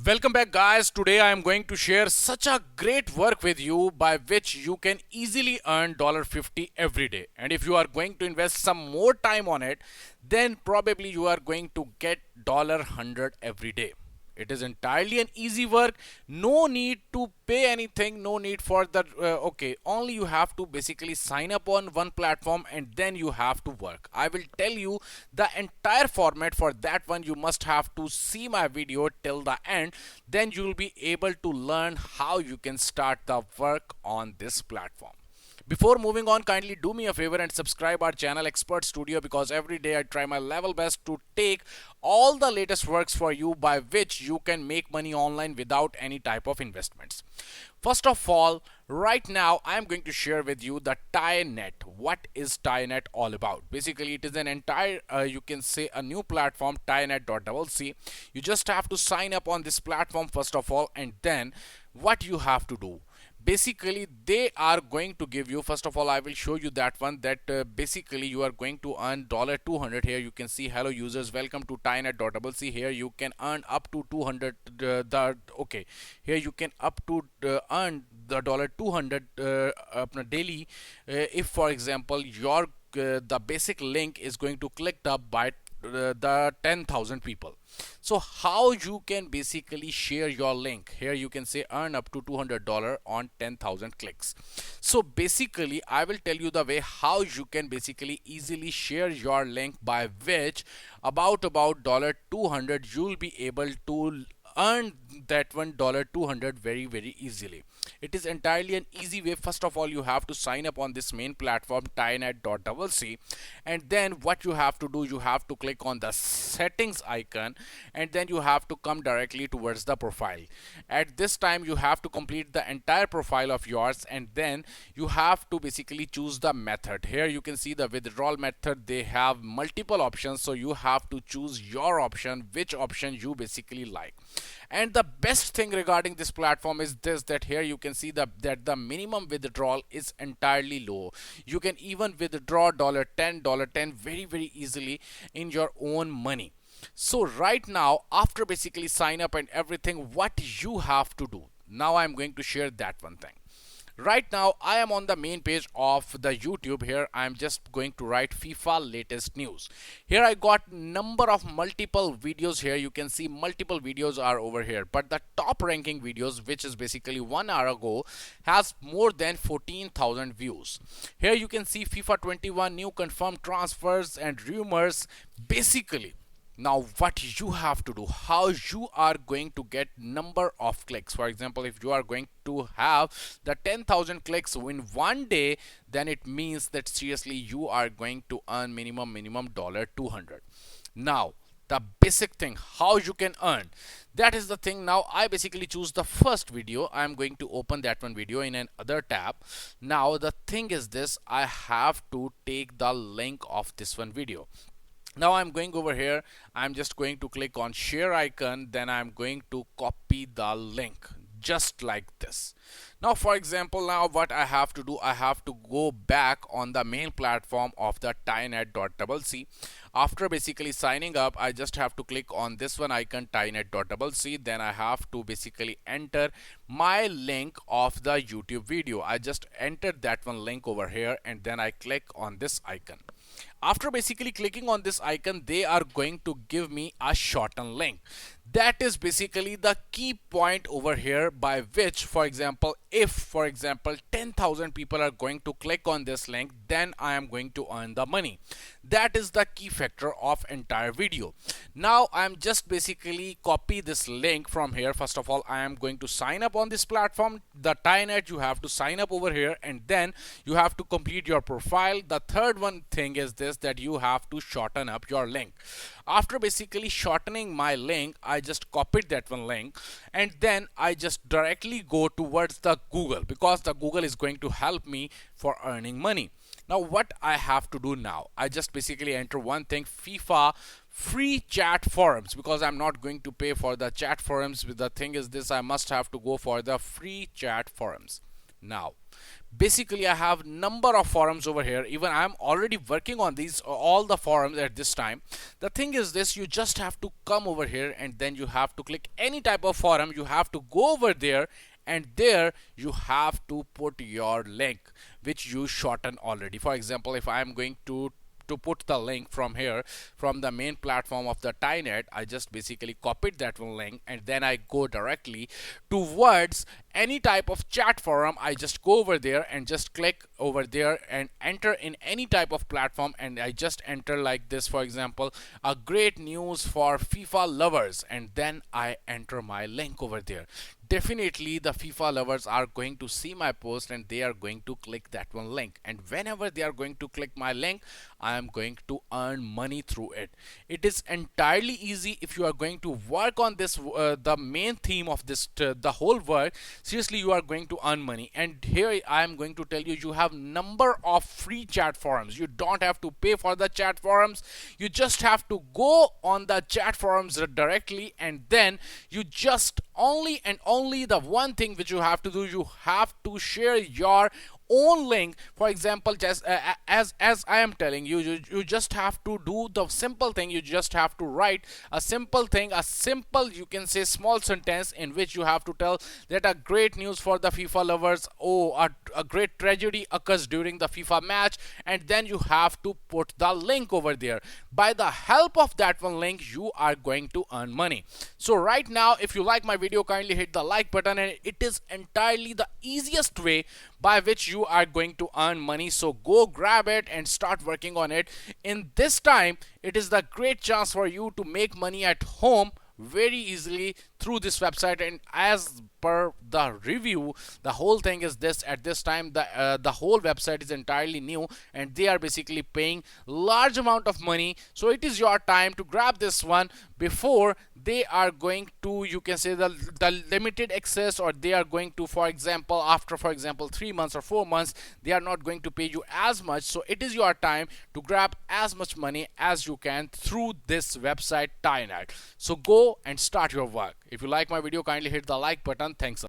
Welcome back, guys. Today I am going to share such a great work with you by which you can easily earn $50 every day. And if you are going to invest some more time on it, then probably you are going to get $100 every day. It is entirely an easy work. No need to pay anything. No need for the okay. Only you have to basically sign up on one platform and then you have to work. I will tell you the entire format for that one. You must have to see my video till the end. Then you will be able to learn how you can start the work on this platform. Before moving on, kindly do me a favor and subscribe our channel Expert Studio, because every day I try my level best to take all the latest works for you by which you can make money online without any type of investments. First of all, right now I am going to share with you the TieNet. What is TieNet all about? Basically, it is an entire, you can say, a new platform, TieNet.cc. You just have to sign up on this platform first of all, and then what you have to do, basically they are going to give you, first of all I will show you that one, that basically you are going to earn $200. Here you can see, hello users, welcome to TieNet.cc. Here you can earn up to 200 okay, here you can up to earn the $200 daily, if for example your the basic link is going to clicked up by the 10,000 people. So how you can basically share your link, here you can say earn up to $200 on 10,000 clicks. So basically I will tell you the way how you can basically easily share your link by which about $200 you'll be able to earn that $200 very easily. It is entirely an easy way. First of all, you have to sign up on this main platform TieNet.cc, and then what you have to do, you have to click on the settings icon, and then you have to come directly towards the profile. At this time you have to complete the entire profile of yours, and then you have to basically choose the method. Here you can see the withdrawal method, they have multiple options, so you have to choose your option, which option you basically like. And the best thing regarding this platform is this, that here you can see that the minimum withdrawal is entirely low. You can even withdraw $10 very easily in your own money. So right now, after basically sign up and everything, what you have to do now, I'm going to share that one thing. Right now I am on the main page of the YouTube. Here I am just going to write FIFA latest news. Here I got number of multiple videos. Here you can see multiple videos are over here, but the top ranking videos, which is basically 1 hour ago, has more than 14,000 views. Here you can see FIFA 21 new confirmed transfers and rumors. Basically, now what you have to do, how you are going to get number of clicks. For example, if you are going to have the 10,000 clicks in one day, then it means that seriously you are going to earn minimum $200. Now the basic thing how you can earn, that is the thing. Now I basically choose the first video. I am going to open that one video in another tab. Now the thing is this, I have to take the link of this one video. Now I'm going over here, I'm just going to click on share icon, then I'm going to copy the link just like this. Now for example, now what I have to do, I have to go back on the main platform of the TieNet.cc. After basically signing up, I just have to click on this one icon, TieNet.cc. Then I have to basically enter my link of the YouTube video. I just entered that one link over here, and then I click on this icon. After basically clicking on this icon, they are going to give me a shortened link. That is basically the key point over here, by which, for example, if for example 10,000 people are going to click on this link, then I am going to earn the money. That is the key factor of entire video. Now I'm just basically copy this link from here. First of all, I am going to sign up on this platform, the TieNet. You have to sign up over here, and then you have to complete your profile. The third one thing is this, that you have to shorten up your link. After basically shortening my link, I just copied that one link, and then I just directly go towards the Google, because the Google is going to help me for earning money. Now what I have to do now, I just basically enter one thing, FIFA free chat forums, because I'm not going to pay for the chat forums. The thing is this, I must have to go for the free chat forums. Now, basically I have number of forums over here. Even I'm already working on these all the forums at this time. The thing is this, you just have to come over here and then you have to click any type of forum. You have to go over there, and there you have to put your link which you shorten already. For example, if I am going to put the link from here, from the main platform of the Tynet, I just basically copied that one link and then I go directly towards any type of chat forum. I just go over there and just click over there and enter in any type of platform, and I just enter like this, for example, a great news for FIFA lovers, and then I enter my link over there. Definitely the FIFA lovers are going to see my post and they are going to click that one link, and whenever they are going to click my link, I am going to earn money through it. It is entirely easy. If you are going to work on this, the main theme of this, the whole work, seriously, you are going to earn money. And here I am going to tell you, you have number of free chat forums. You don't have to pay for the chat forums. You just have to go on the chat forums directly, and then you just only and only the one thing which you have to do, you have to share your own link. For example, just as I am telling you, you just have to do the simple thing. You just have to write a simple thing, a simple, you can say, small sentence in which you have to tell that a great news for the FIFA lovers. Oh, a great tragedy occurs during the FIFA match, and then you have to put the link over there. By the help of that one link, you are going to earn money. So right now, if you like my video, kindly hit the like button, and it is entirely the easiest way by which you are going to earn money. So go grab it and start working on it. In this time, it is the great chance for you to make money at home very easily through this website. And as per the review, the whole thing is this: at this time, the whole website is entirely new and they are basically paying large amount of money. So it is your time to grab this one before they are going to, you can say, the limited access, or they are going to, for example, after, for example, 3 months or 4 months, they are not going to pay you as much. So it is your time to grab as much money as you can through this website Tynet. So go and start your work. If you like my video, kindly hit the like button. Thanks.